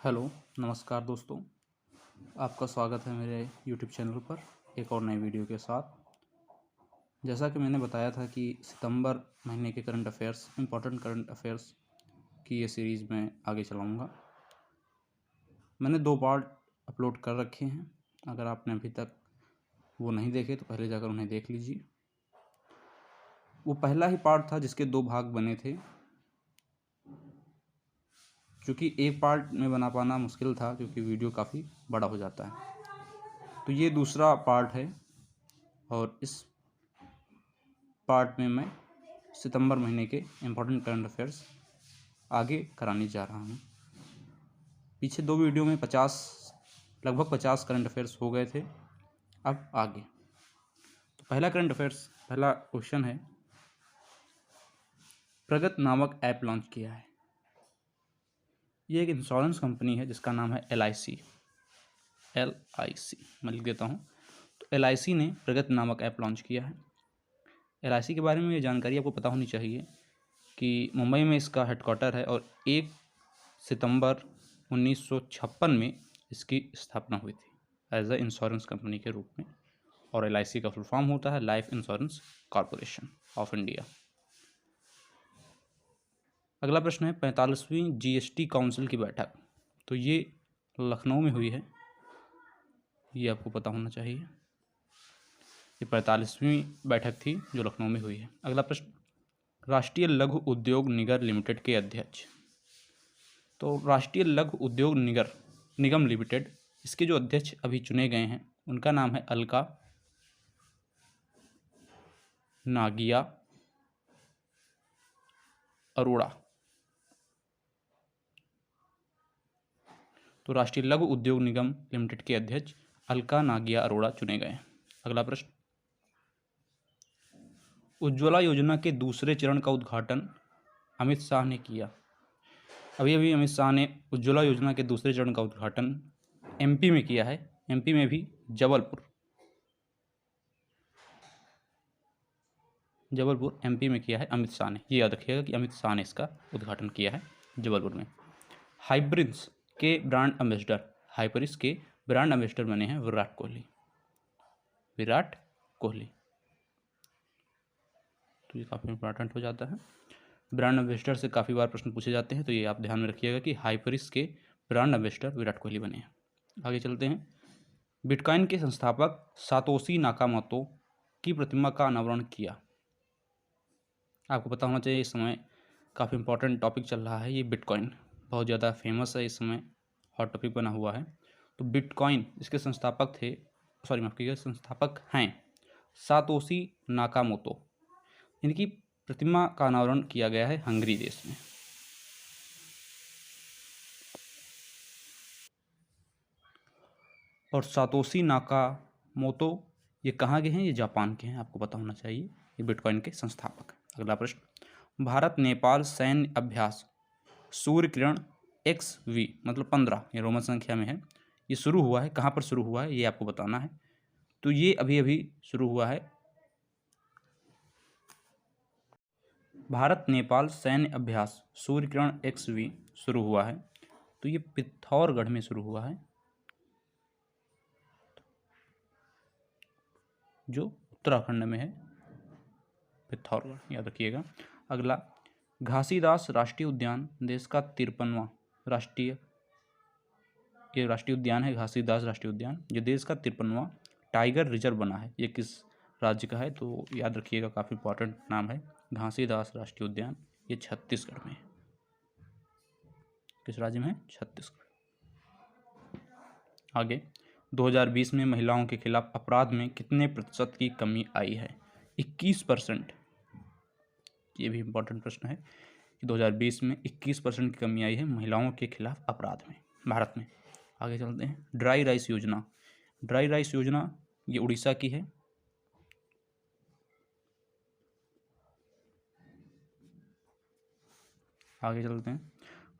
Hello, नमस्कार दोस्तों। आपका स्वागत है मेरे यूट्यूब चैनल पर एक और नई वीडियो के साथ। जैसा कि मैंने बताया था कि सितंबर महीने के current affairs, important current affairs की ये सीरीज़ मैं आगे चलाऊँगा। मैंने 2 पार्ट अपलोड कर रखे हैं। अगर आपने अभी तक वो नहीं देखे तो पहले जाकर उन्हें देख लीजिए। वो पहला ही पार्ट था जिसके 2 भाग बने थे। चूँकि एक पार्ट में बना पाना मुश्किल था क्योंकि वीडियो काफ़ी बड़ा हो जाता है। तो ये दूसरा पार्ट है और इस पार्ट में मैं सितंबर महीने के इम्पोर्टेंट करंट अफेयर्स आगे कराने जा रहा हूँ। पीछे 2 वीडियो में लगभग 50 करंट अफेयर्स हो गए थे। अब आगे तो पहला क्वेश्चन है, प्रगत नामक ऐप लॉन्च किया है। ये एक इंश्योरेंस कंपनी है जिसका नाम है LIC। मैं लिख देता हूँ। तो LIC ने प्रगत नामक ऐप लॉन्च किया है। LIC के बारे में ये जानकारी आपको पता होनी चाहिए कि मुंबई में इसका हेडक्वार्टर है और 1 सितंबर 1956 में इसकी स्थापना हुई थी एज अ इंश्योरेंस कंपनी के रूप में। और LIC का फुल फॉर्म होता है life insurance corporation of India. अगला प्रश्न है, 45वीं GST काउंसिल की बैठक, तो ये लखनऊ में हुई है, ये आपको पता होना चाहिए। ये 45वीं बैठक थी जो लखनऊ में हुई है। अगला प्रश्न, राष्ट्रीय लघु उद्योग निगम लिमिटेड के अध्यक्ष, तो राष्ट्रीय लघु उद्योग निगम लिमिटेड, इसके जो अध्यक्ष अभी चुने गए हैं उनका नाम है अलका नागिया अरोड़ा। तो राष्ट्रीय लघु उद्योग निगम लिमिटेड के अध्यक्ष अलका नागिया अरोड़ा चुने गए। अगला प्रश्न, उज्ज्वला योजना के दूसरे चरण का उद्घाटन अमित शाह ने किया। अभी अभी अमित शाह ने उज्ज्वला योजना के दूसरे चरण का उद्घाटन MP में किया है। MP में भी जबलपुर MP में किया है अमित शाह ने। ये याद रखिएगा कि अमित शाह ने इसका उद्घाटन किया है जबलपुर में। हाइब्रिड्स के ब्रांड एम्बेसडर बने हैं विराट कोहली। तो ये काफ़ी इंपॉर्टेंट हो जाता है। ब्रांड एम्बेसडर से काफ़ी बार प्रश्न पूछे जाते हैं, तो ये आप ध्यान में रखिएगा कि हाइब्रिड्स के ब्रांड एम्बेसडर विराट कोहली बने हैं। आगे चलते हैं। बिटकॉइन के संस्थापक सातोशी नाकामोतो की प्रतिमा का अनावरण किया। आपको पता होना चाहिए, इस समय काफ़ी इंपॉर्टेंट टॉपिक चल रहा है। ये बिटकॉइन बहुत ज़्यादा फेमस है, इस समय हॉट टॉपिक बना हुआ है। तो बिटकॉइन इसके संस्थापक हैं सातोशी नाकामोतो। इनकी प्रतिमा का अनावरण किया गया है हंगरी देश में। और सातोशी नाकामोतो ये कहाँ के हैं? ये जापान के हैं, आपको पता होना चाहिए। ये बिटकॉइन के संस्थापक। अगला प्रश्न, भारत नेपाल सैन्य अभ्यास सूर्य किरण XV मतलब 15, ये रोमन संख्या में है, ये शुरू हुआ है। कहाँ पर शुरू हुआ है ये आपको बताना है। तो ये अभी अभी शुरू हुआ है। भारत नेपाल सैन्य अभ्यास सूर्य किरण XV शुरू हुआ है। तो ये पिथौरगढ़ में शुरू हुआ है, जो उत्तराखंड में है, पिथौरगढ़, याद रखिएगा। अगला, घासीदास राष्ट्रीय उद्यान देश का 53वां राष्ट्रीय उद्यान है। घासीदास राष्ट्रीय उद्यान जो देश का 53वां टाइगर रिजर्व बना है, ये किस राज्य का है? तो याद रखिएगा, काफ़ी इंपॉर्टेंट नाम है घासीदास राष्ट्रीय उद्यान। ये छत्तीसगढ़ में है। किस राज्य में है? छत्तीसगढ़। आगे, 2020 में महिलाओं के खिलाफ अपराध में कितने प्रतिशत की कमी आई है? 21%। ये भी इम्पोर्टेंट प्रश्न है कि 2020 में 21% की कमी आई है महिलाओं के खिलाफ अपराध में भारत में। आगे चलते हैं। ड्राई राइस योजना ये उड़ीसा की है। आगे चलते हैं।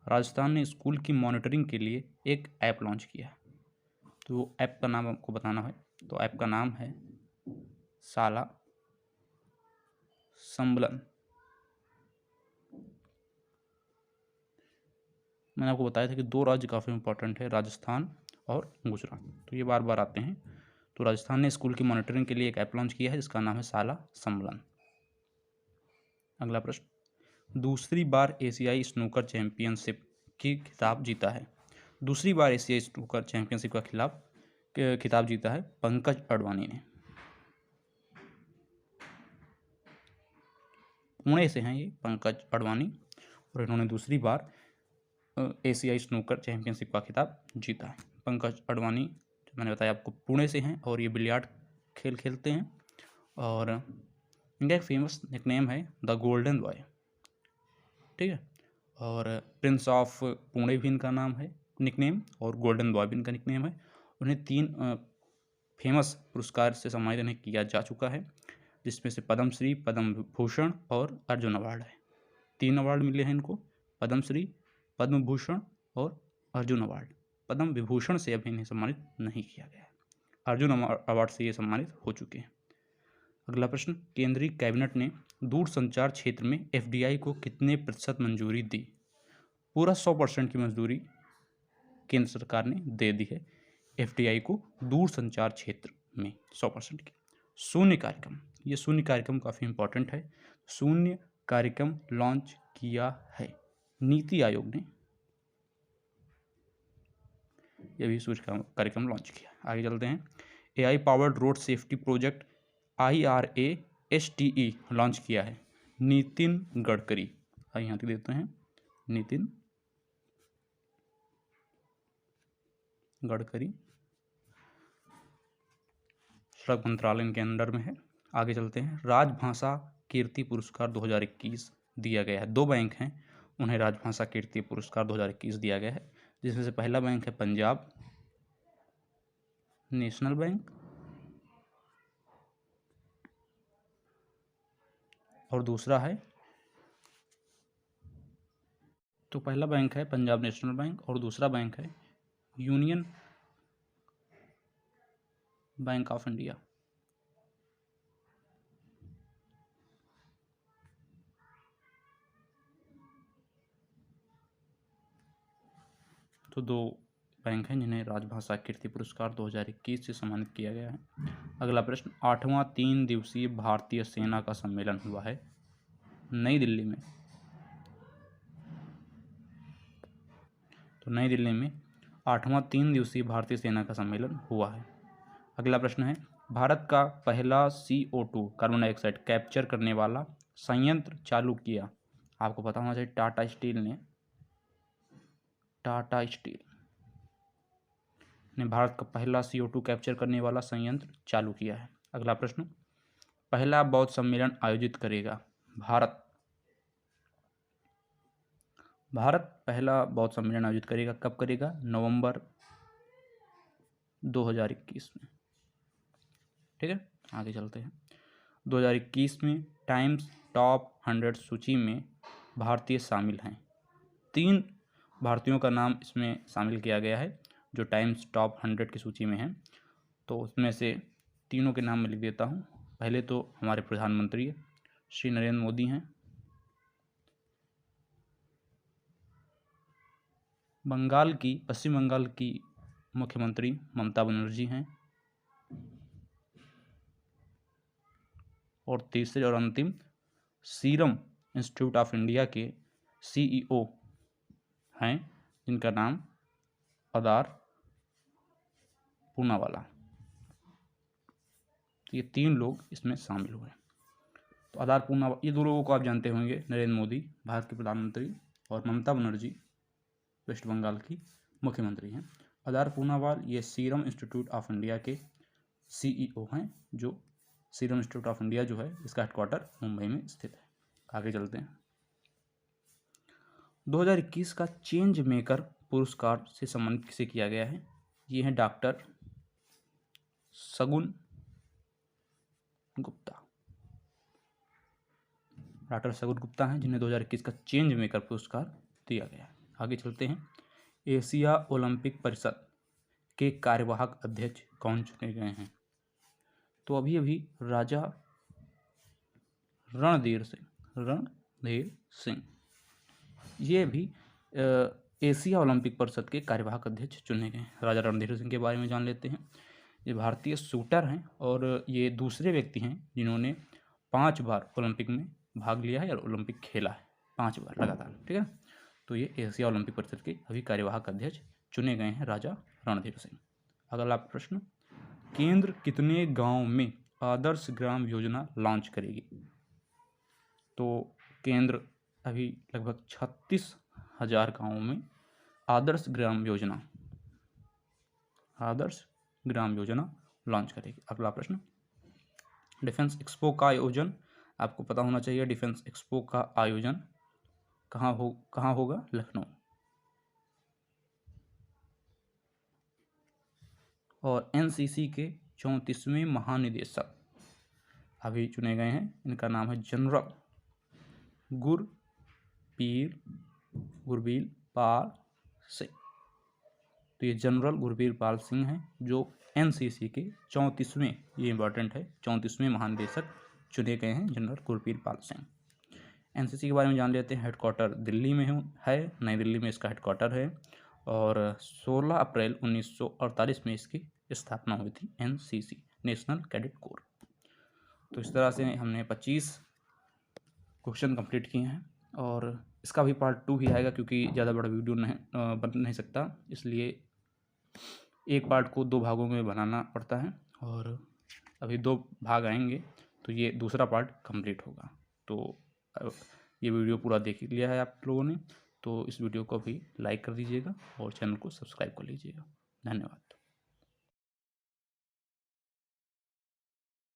राजस्थान ने स्कूल की मॉनिटरिंग के लिए एक ऐप लॉन्च किया, तो वो ऐप का नाम आपको बताना है। तो ऐप का नाम है शाला संबलन। मैंने आपको बताया था कि 2 राज्य काफ़ी इंपॉर्टेंट है, राजस्थान और गुजरात, तो ये बार बार आते हैं। तो राजस्थान ने स्कूल की मॉनिटरिंग के लिए एक ऐप लॉन्च किया है जिसका नाम है शाला सम्मलन। अगला प्रश्न, दूसरी बार एशियाई स्नूकर चैंपियनशिप की खिताब जीता है। दूसरी बार एशियाई स्नूकर चैंपियनशिप का खिताब जीता है पंकज अडवाणी ने। पुणे से हैं ये पंकज अडवाणी, और इन्होंने दूसरी बार एशियाई स्नूकर चैंपियनशिप का खिताब जीता है। पंकज अडवाणी जो मैंने बताया आपको पुणे से हैं, और ये बिलियार्ड खेल खेलते हैं, और इनका एक फेमस निकनेम है द गोल्डन बॉय, ठीक है। और प्रिंस ऑफ पुणे भी इनका नाम है निकनेम, और गोल्डन बॉय भी इनका निकनेम है। उन्हें 3 फेमस पुरस्कार से सम्मानित इन्हें किया जा चुका है, जिसमें से पद्मश्री, पद्म भूषण और अर्जुन अवार्ड है। 3 अवार्ड मिले हैं इनको, पद्मश्री, पद्म भूषण और अर्जुन अवार्ड। पद्म विभूषण से अभी इन्हें सम्मानित नहीं किया गया है, अर्जुन अवार्ड से ये सम्मानित हो चुके हैं। अगला प्रश्न, केंद्रीय कैबिनेट ने दूरसंचार क्षेत्र में एफडीआई को कितने प्रतिशत मंजूरी दी। पूरा 100% की मंजूरी केंद्र सरकार ने दे दी है एफडीआई को दूरसंचार क्षेत्र में 100% की। शून्य कार्यक्रम, ये शून्य कार्यक्रम काफ़ी इंपॉर्टेंट है। शून्य कार्यक्रम लॉन्च किया है नीति आयोग ने, यह भी शून्य कार्यक्रम लॉन्च किया। आगे चलते हैं, AI powered road safety project IRASTE launch किया है नितिन गडकरी। यहाँ पे देते हैं नितिन गडकरी, सड़क मंत्रालय के अंडर में है। आगे चलते हैं, राजभाषा कीर्ति पुरस्कार 2021 दिया गया है। 2 बैंक हैं, उन्हें राजभाषा कीर्ति पुरस्कार 2021 दिया गया है, जिसमें से पहला बैंक है पंजाब नेशनल बैंक, और दूसरा है, तो पहला बैंक है पंजाब नेशनल बैंक, और दूसरा बैंक है यूनियन बैंक ऑफ इंडिया। तो 2 बैंक हैं जिन्हें राजभाषा कीर्ति पुरस्कार 2021 से सम्मानित किया गया है। अगला प्रश्न, 8वां 3 दिवसीय भारतीय सेना का सम्मेलन हुआ है नई दिल्ली में। तो नई दिल्ली में 8वां 3 दिवसीय भारतीय सेना का सम्मेलन हुआ है। अगला प्रश्न है, भारत का पहला CO2 कार्बन डाइऑक्साइड कैप्चर करने वाला संयंत्र चालू किया। आपको पता होना चाहिए टाटा स्टील ने भारत का पहला CO2 कैप्चर करने वाला संयंत्र चालू किया है। अगला प्रश्न, पहला बौद्ध सम्मेलन आयोजित करेगा भारत पहला बौद्ध सम्मेलन आयोजित करेगा, कब करेगा, नवंबर 2021 में, ठीक है। आगे चलते हैं, 2021 में टाइम्स टॉप 100 सूची में भारतीय शामिल हैं। 3 भारतीयों का नाम इसमें शामिल किया गया है जो टाइम्स टॉप 100 की सूची में हैं। तो उसमें से तीनों के नाम मैं लिख देता हूँ। पहले तो हमारे प्रधानमंत्री श्री नरेंद्र मोदी हैं, पश्चिम बंगाल की मुख्यमंत्री ममता बनर्जी हैं, और तीसरे और अंतिम सीरम इंस्टीट्यूट ऑफ इंडिया के CEO हैं जिनका नाम अदार पूनावाला। तो ये 3 लोग इसमें शामिल हुए। तो अदार पूनावाला, ये 2 लोगों को आप जानते होंगे, नरेंद्र मोदी भारत के प्रधानमंत्री और ममता बनर्जी वेस्ट बंगाल की मुख्यमंत्री हैं। अदार पूनावाला ये सीरम इंस्टीट्यूट ऑफ इंडिया के CEO हैं, जो सीरम इंस्टीट्यूट ऑफ इंडिया जो है इसका हेडक्वार्टर मुंबई में स्थित है। आगे चलते हैं, 2021 का चेंज मेकर पुरस्कार से सम्मानित किसे किया गया है। ये हैं डॉक्टर सगुन गुप्ता। डॉक्टर सगुन गुप्ता हैं जिन्हें 2021 का चेंज मेकर पुरस्कार दिया गया है। आगे चलते हैं, एशिया ओलंपिक परिषद के कार्यवाहक अध्यक्ष कौन चुने गए हैं। तो अभी राजा रणधीर सिंह ये भी एशिया ओलंपिक परिषद के कार्यवाहक अध्यक्ष चुने गए? राजा रणधीर सिंह के बारे में जान लेते हैं। ये भारतीय शूटर हैं और ये दूसरे व्यक्ति हैं जिन्होंने 5 बार ओलंपिक में भाग लिया है और ओलंपिक खेला है, 5 बार लगातार, ठीक है। तो ये एशिया ओलंपिक परिषद के अभी कार्यवाहक अध्यक्ष चुने गए हैं राजा रणधीर सिंह। अगला प्रश्न, केंद्र कितने गांव में आदर्श ग्राम योजना लॉन्च करेगी? तो केंद्र अभी लगभग 36,000 गाँवों में आदर्श ग्राम योजना लॉन्च करेगी। अगला प्रश्न, डिफेंस एक्सपो का आयोजन, आपको पता होना चाहिए डिफेंस एक्सपो का आयोजन कहाँ होगा? लखनऊ। और एनसीसी के 34वें महानिदेशक अभी चुने गए हैं, इनका नाम है जनरल गुरबीर पाल सिंह। तो ये जनरल गुरबीर पाल सिंह हैं जो एनसीसी के 34वें, ये इंपॉर्टेंट है, 34वें महानिदेशक चुने गए हैं, जनरल गुरबीर पाल सिंह। एनसीसी के बारे में जान लेते हैं। हेडक्वार्टर दिल्ली में है, नई दिल्ली में इसका हेडक्वार्टर है और 16 अप्रैल 1948 में इसकी स्थापना हुई थी, एनसीसी, नेशनल कैडेट कोर। तो इस तरह से हमने 25 क्वेश्चन कंप्लीट किए हैं और इसका भी पार्ट 2 ही आएगा क्योंकि ज़्यादा बड़ा वीडियो बन नहीं सकता, इसलिए एक पार्ट को 2 भागों में बनाना पड़ता है और अभी 2 भाग आएंगे तो ये दूसरा पार्ट कंप्लीट होगा। तो ये वीडियो पूरा देख लिया है आप लोगों ने, तो इस वीडियो को भी लाइक कर दीजिएगा और चैनल को सब्सक्राइब कर लीजिएगा। धन्यवाद।